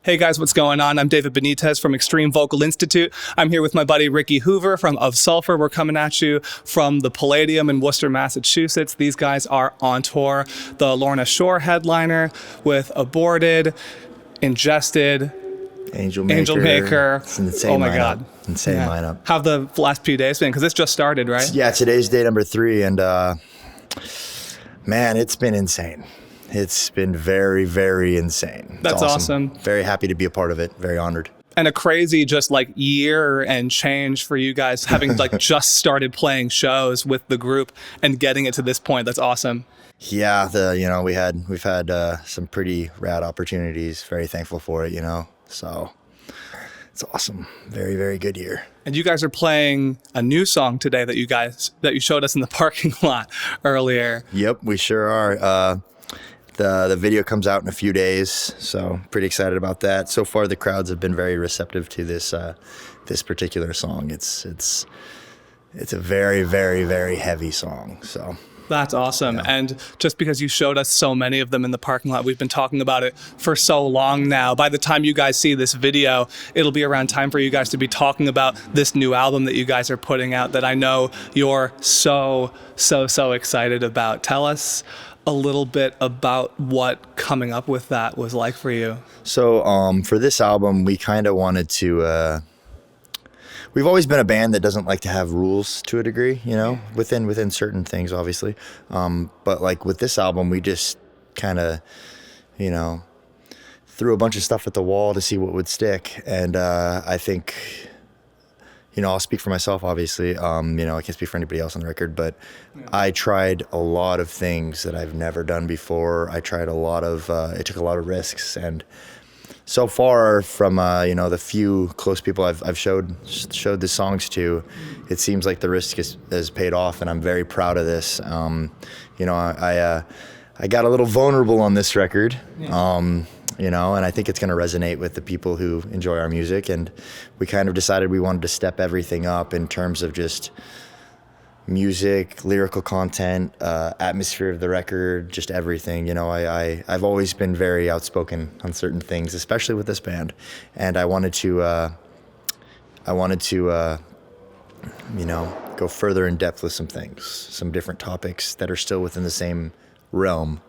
Hey guys, what's going on? I'm David Benites from Extreme Vocal Institute. I'm here with my buddy Ricky Hoover from Of Sulfur. We're coming at you from the Palladium in Worcester, Massachusetts. These guys are on tour. The Lorna Shore headliner with Aborted, Ingested, Angel Maker. It's an insane oh my lineup. God. Insane lineup. How have the last few days been? Because it's just started, right? Yeah, today's day number 3, and man, it's been insane. It's been very, very insane. That's awesome. Very happy to be a part of it. Very honored. And a crazy just like year and change for you guys, having like just started playing shows with the group and getting it to this point. That's awesome. Yeah, we've had some pretty rad opportunities. Very thankful for it, So it's awesome. Very, very good year. And you guys are playing a new song today that you showed us in the parking lot earlier. Yep, we sure are. The video comes out in a few days, so pretty excited about that. So far, the crowds have been very receptive to this particular song. It's a very, very, very heavy song. So that's awesome. Yeah. And just because you showed us so many of them in the parking lot, we've been talking about it for so long now. By the time you guys see this video, it'll be around time for you guys to be talking about this new album that you guys are putting out that I know you're so excited about. Tell us a little bit about what coming up with that was like for you. So for this album, we kind of wanted to, we've always been a band that doesn't like to have rules to a degree, within certain things, obviously. But like with this album, we just kind of, threw a bunch of stuff at the wall to see what would stick. And I think, I'll speak for myself, obviously. I can't speak for anybody else on the record, but I tried a lot of things that I've never done before. I tried it took a lot of risks. And so far from, the few close people I've showed the songs to, it seems like the risk has paid off, and I'm very proud of this. I got a little vulnerable on this record. And I think it's going to resonate with the people who enjoy our music. And we kind of decided we wanted to step everything up in terms of just music, lyrical content, atmosphere of the record, just everything. I've always been very outspoken on certain things, especially with this band. And I wanted to go further in depth with some things, some different topics that are still within the same realm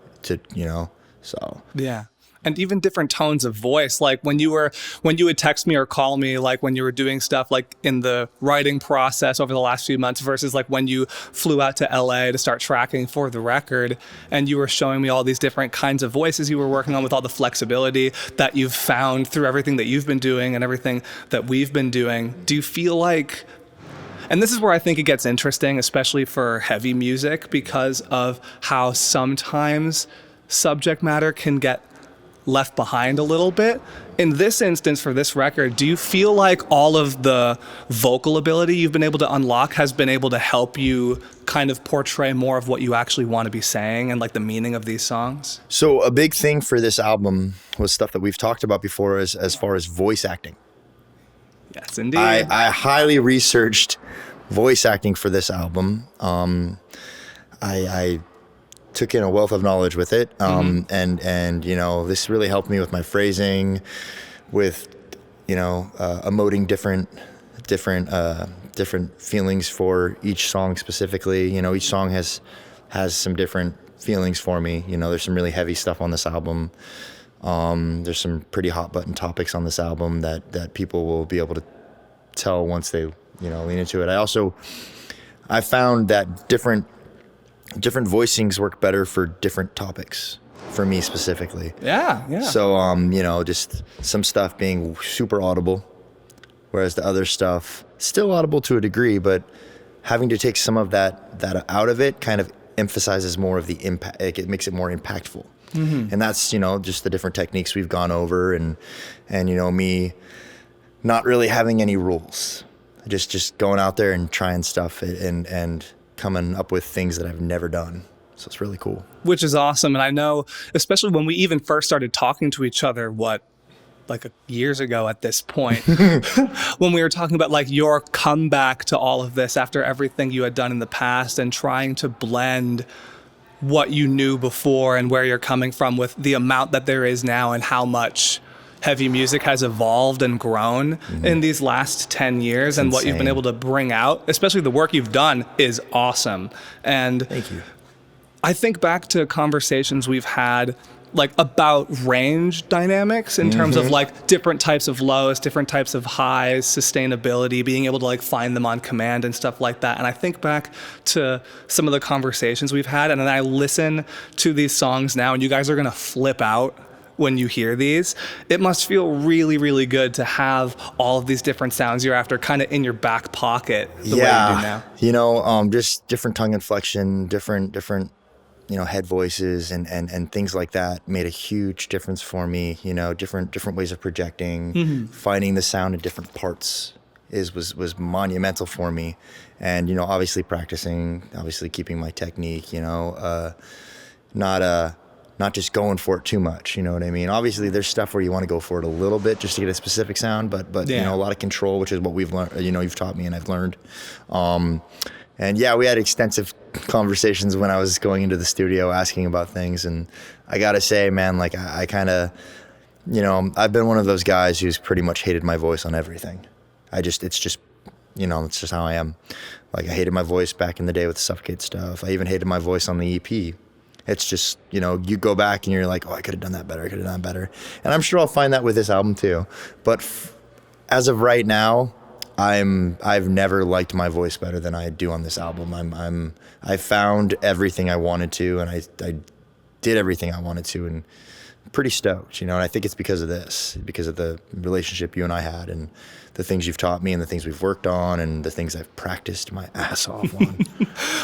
so. Yeah. And even different tones of voice, like when you would text me or call me, like when you were doing stuff like in the writing process over the last few months versus like when you flew out to LA to start tracking for the record, and you were showing me all these different kinds of voices you were working on with all the flexibility that you've found through everything that you've been doing and everything that we've been doing. Do you feel like, and this is where I think it gets interesting, especially for heavy music, because of how sometimes subject matter can get left behind a little bit. In this instance, for this record, do you feel like all of the vocal ability you've been able to unlock has been able to help you kind of portray more of what you actually want to be saying and like the meaning of these songs? So a big thing for this album was stuff that we've talked about before as far as voice acting. Yes, indeed. I highly researched voice acting for this album. I took in a wealth of knowledge with it. And this really helped me with my phrasing, with, emoting different feelings for each song specifically. Each song has some different feelings for me. There's some really heavy stuff on this album. There's some pretty hot button topics on this album that people will be able to tell once they, lean into it. I found that different voicings work better for different topics, for me specifically. Yeah. So, just some stuff being super audible, whereas the other stuff still audible to a degree, but having to take some of that out of it kind of emphasizes more of the impact. It makes it more impactful. Mm-hmm. And that's, just the different techniques we've gone over, and me not really having any rules, just going out there and trying stuff and coming up with things that I've never done. So it's really cool. Which is awesome. And I know, especially when we even first started talking to each other, years ago at this point, when we were talking about like your comeback to all of this after everything you had done in the past and trying to blend what you knew before and where you're coming from with the amount that there is now and how much heavy music has evolved and grown in these last 10 years, and what you've been able to bring out, especially the work you've done, is awesome. And Thank you. I think back to conversations we've had like about range dynamics in terms of like different types of lows, different types of highs, sustainability, being able to like find them on command and stuff like that. And I think back to some of the conversations we've had, and then I listen to these songs now, and you guys are going to flip out when you hear these. It must feel really, really good to have all of these different sounds you're after kind of in your back pocket the way you do now. You know, just different tongue inflection, different head voices and things like that made a huge difference for me. You know, different ways of projecting, finding the sound in different parts was monumental for me. And, you know, obviously practicing, obviously keeping my technique, you know, not just going for it too much, you know what I mean? Obviously there's stuff where you want to go for it a little bit just to get a specific sound, but you know, a lot of control, which is what we've learned, you know, you've taught me and I've learned. And yeah, we had extensive conversations when I was going into the studio asking about things. And I got to say, man, like I kind of, you know, I've been one of those guys who's pretty much hated my voice on everything. It's just, you know, it's just how I am. Like I hated my voice back in the day with the Suffocate stuff. I even hated my voice on the EP. It's just, you know, you go back and you're like, oh, I could have done that better. I could have done that better. And I'm sure I'll find that with this album too. But as of right now, I've never liked my voice better than I do on this album. I found everything I wanted to, and I did everything I wanted to, and I'm pretty stoked, you know. And I think it's because of this, because of the relationship you and I had, and the things you've taught me, and the things we've worked on, and the things I've practiced my ass off on.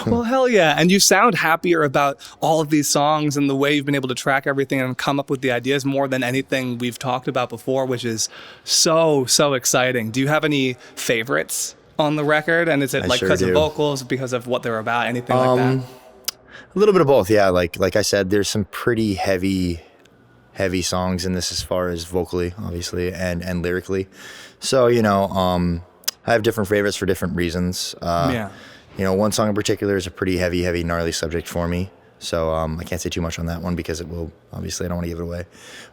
Well, hell yeah. And you sound happier about all of these songs and the way you've been able to track everything and come up with the ideas more than anything we've talked about before, which is so exciting. Do you have any favorites on the record? And is it like because of vocals, because of what they're about, anything like that? A little bit of both, yeah. Like I said, there's some pretty heavy songs in this as far as vocally, obviously, and lyrically. So, you know, I have different favorites for different reasons. You know, one song in particular is a pretty heavy, gnarly subject for me. So I can't say too much on that one because it will, obviously, I don't want to give it away.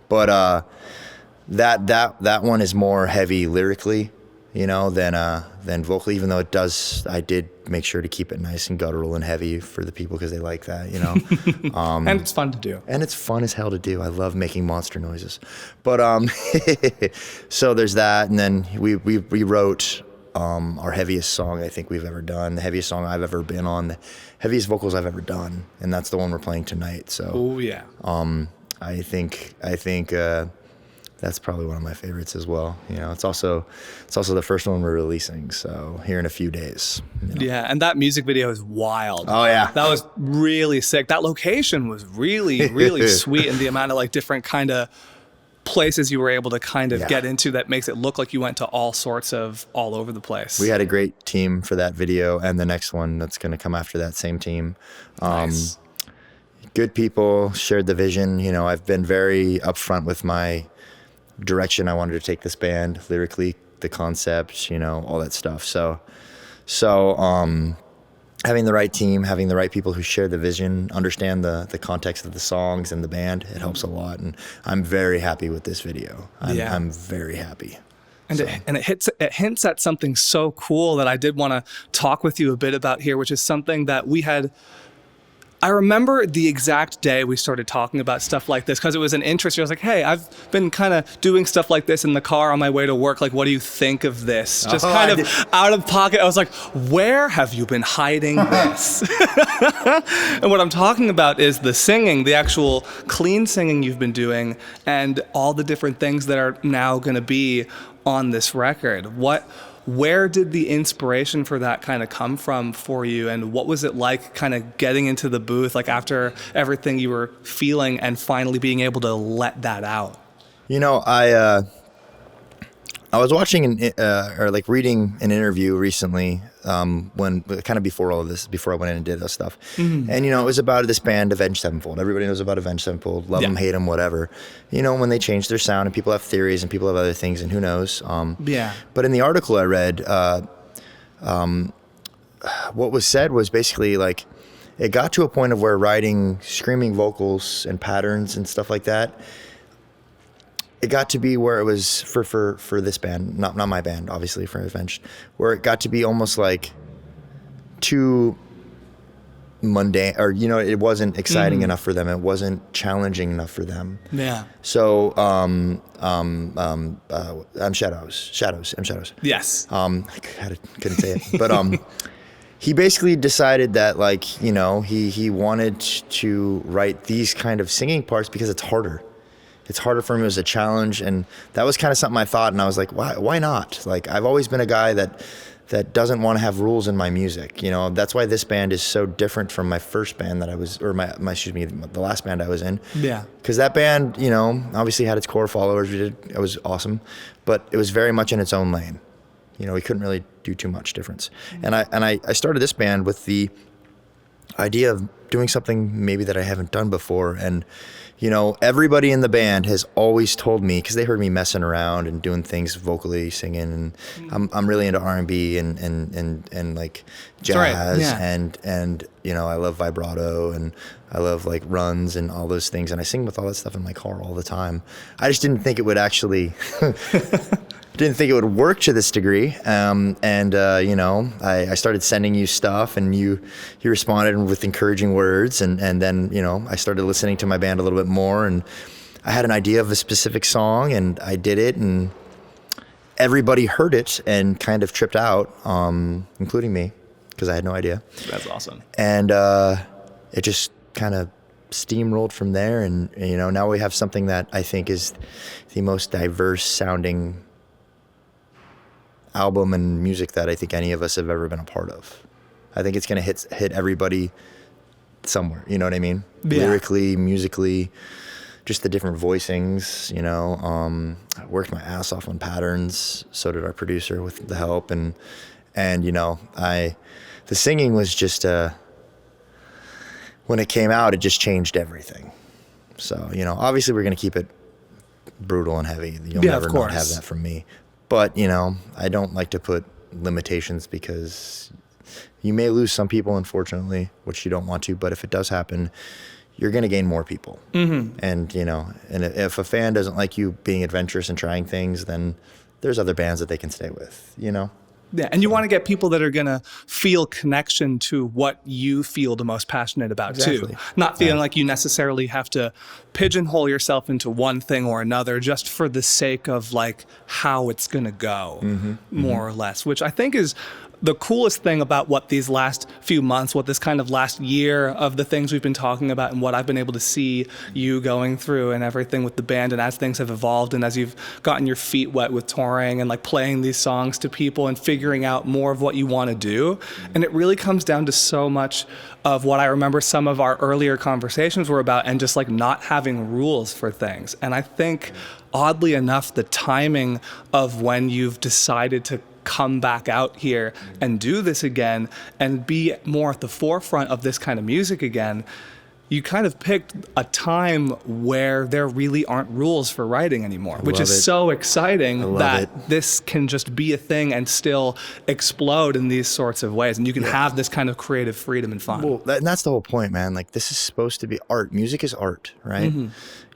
But that one is more heavy lyrically, you know, than vocally, even though I did make sure to keep it nice and guttural and heavy for the people because they like that, you know. And it's fun to do. And it's fun as hell to do. I love making monster noises. But so there's that, and then we wrote our heaviest song I think we've ever done, the heaviest song I've ever been on, the heaviest vocals I've ever done, and that's the one we're playing tonight. So oh yeah. I think that's probably one of my favorites as well. You know, it's also the first one we're releasing, so here in a few days. You know. Yeah, and that music video is wild. Oh yeah, that was really sick. That location was really sweet, and the amount of like different kind of places you were able to kind of get into that makes it look like you went to all sorts of all over the place. We had a great team for that video, and the next one that's going to come after that same team. Nice. Good people, shared the vision. You know, I've been very upfront with my direction I wanted to take this band lyrically, the concept, you know, all that stuff. So having the right team, having the right people who share the vision, understand the context of the songs and the band, it helps a lot. And I'm very happy with this video. I'm very happy. And it hints at something so cool that I did want to talk with you a bit about here, which is something that we had. I remember the exact day we started talking about stuff like this because it was an interest. I was like, hey, I've been kind of doing stuff like this in the car on my way to work. Like, what do you think of this? Just kind of out of pocket. I was like, where have you been hiding this? And what I'm talking about is the singing, the actual clean singing you've been doing, and all the different things that are now going to be on this record. Where did the inspiration for that kind of come from for you, and what was it like kind of getting into the booth, like after everything you were feeling and finally being able to let that out? You know, I was watching or reading an interview recently when kind of before all of this, before I went in and did this stuff. Mm-hmm. And, you know, it was about this band, Avenged Sevenfold. Everybody knows about Avenged Sevenfold. Love them, hate them, whatever. You know, when they change their sound and people have theories and people have other things and who knows. But in the article I read, what was said was basically like, it got to a point of where writing screaming vocals and patterns and stuff like that, it got to be where it was for this band, not my band, obviously, for Avenged, where it got to be almost like too mundane, or it wasn't exciting enough for them. It wasn't challenging enough for them. Yeah. So M Shadows. Yes. Couldn't say it, but he basically decided that, like, he wanted to write these kind of singing parts because it's harder. It's harder for him. It was a challenge, and that was kind of something I thought, and I was like, why not? Like, I've always been a guy that doesn't want to have rules in my music. That's why this band is so different from my first band that I was, or the last band I was in. Yeah. Because that band, obviously had its core followers. It was awesome, but it was very much in its own lane. We couldn't really do too much difference. And I started this band with the idea of doing something maybe that I haven't done before. And, everybody in the band has always told me, because they heard me messing around and doing things vocally, singing, and I'm really into R&B and like jazz, right. Yeah. and I love vibrato, and I love like runs and all those things, and I sing with all that stuff in my car all the time. I just didn't think it would actually didn't think it would work to this degree. I started sending you stuff, and you responded with encouraging words. And then, I started listening to my band a little bit more, and I had an idea of a specific song, and I did it, and everybody heard it and kind of tripped out, including me, because I had no idea. That's awesome. And it just kind of steamrolled from there. And, now we have something that I think is the most diverse sounding album and music that I think any of us have ever been a part of. I think it's going to hit everybody somewhere, you know what I mean? Yeah. Lyrically, musically, just the different voicings, I worked my ass off on patterns. So did our producer with the help. And the singing was just, when it came out, it just changed everything. So, obviously we're going to keep it brutal and heavy. You'll never not have that from me. But, I don't like to put limitations, because you may lose some people, unfortunately, which you don't want to. But if it does happen, you're going to gain more people. Mm-hmm. And, and if a fan doesn't like you being adventurous and trying things, then there's other bands that they can stay with, Yeah, and you want to get people that are going to feel connection to what you feel the most passionate about, too. Not feeling like you necessarily have to pigeonhole yourself into one thing or another just for the sake of, like, how it's going to go, more or less, which I think is the coolest thing about what these last few months, what this kind of last year of the things we've been talking about, and what I've been able to see you going through and everything with the band, and as things have evolved, and as you've gotten your feet wet with touring and like playing these songs to people and figuring out more of what you want to do. And it really comes down to so much of what I remember some of our earlier conversations were about, and just like not having rules for things. And I think, oddly enough, the timing of when you've decided to come back out here and do this again and be more at the forefront of this kind of music again, you kind of picked a time where there really aren't rules for writing anymore, which is so exciting that this can just be a thing and still explode in these sorts of ways. And you can have this kind of creative freedom and fun. Well, and that's the whole point, man. Like, this is supposed to be art. Music is art, right?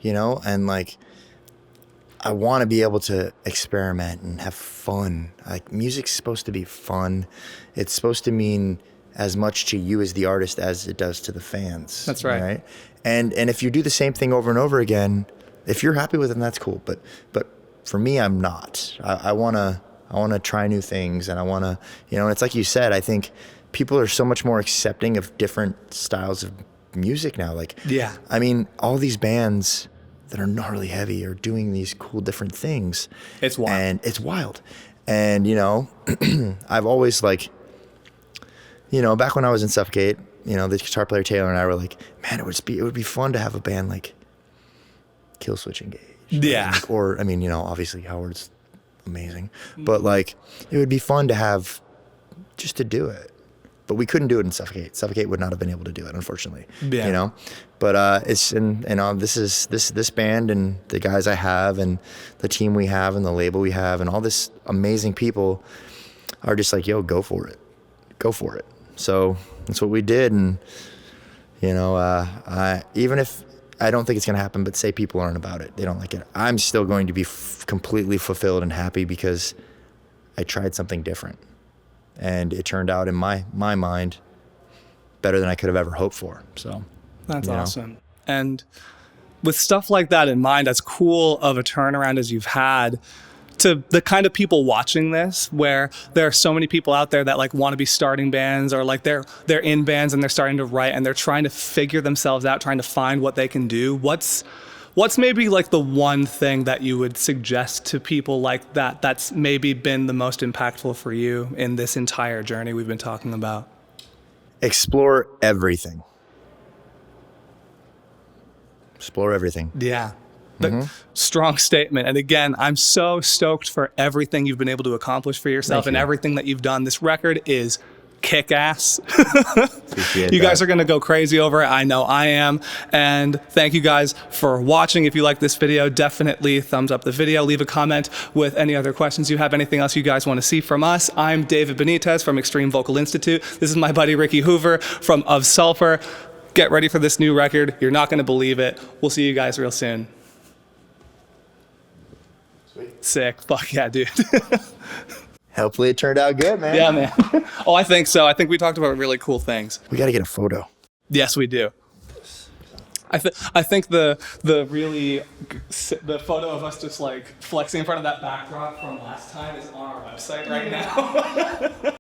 And like, I want to be able to experiment and have fun. Like, music's supposed to be fun. It's supposed to mean as much to you as the artist as it does to the fans. That's right. And if you do the same thing over and over again, if you're happy with it, that's cool. But for me, I'm not. I wanna try new things, and I wanna, and it's like you said, I think people are so much more accepting of different styles of music now. Like, I mean, all these bands that are gnarly heavy are doing these cool different things. It's wild. And it's wild. And, I've always, like, back when I was in Suffocate, the guitar player Taylor and I were like, man, it would be fun to have a band like Killswitch Engage. Yeah. Or, I mean, obviously Howard's amazing, but like, it would be fun to have just to do it. But we couldn't do it in Suffocate. Suffocate would not have been able to do it, unfortunately. Yeah. But it's this band and the guys I have and the team we have and the label we have and all this amazing people are just like, yo, go for it. So that's what we did. And, I even if I don't think it's going to happen, but say people aren't about it. They don't like it. I'm still going to be completely fulfilled and happy because I tried something different. And it turned out in my mind better than I could have ever hoped for. So that's awesome. And with stuff like that in mind, as cool of a turnaround as you've had, to the kind of people watching this, where there are so many people out there that like want to be starting bands, or like they're in bands and they're starting to write and they're trying to figure themselves out, trying to find what they can do. What's maybe like the one thing that you would suggest to people like that that's maybe been the most impactful for you in this entire journey we've been talking about? Explore everything. Explore everything. Yeah. Strong statement. And again, I'm so stoked for everything you've been able to accomplish for yourself and everything that you've done. This record is kick-ass. You guys are going to go crazy over it. I know I am. And thank you guys for watching. If you like this video, definitely thumbs up the video. Leave a comment with any other questions you have, anything else you guys want to see from us. I'm David Benites from Extreme Vocal Institute. This is my buddy Ricky Hoover from Of Sulfur. Get ready for this new record. You're not going to believe it. We'll see you guys real soon. Sweet. Sick. Fuck yeah, dude. Hopefully it turned out good, man. Yeah, man. Oh, I think so. I think we talked about really cool things. We got to get a photo. Yes, we do. I think the photo of us just like flexing in front of that backdrop from last time is on our website right now.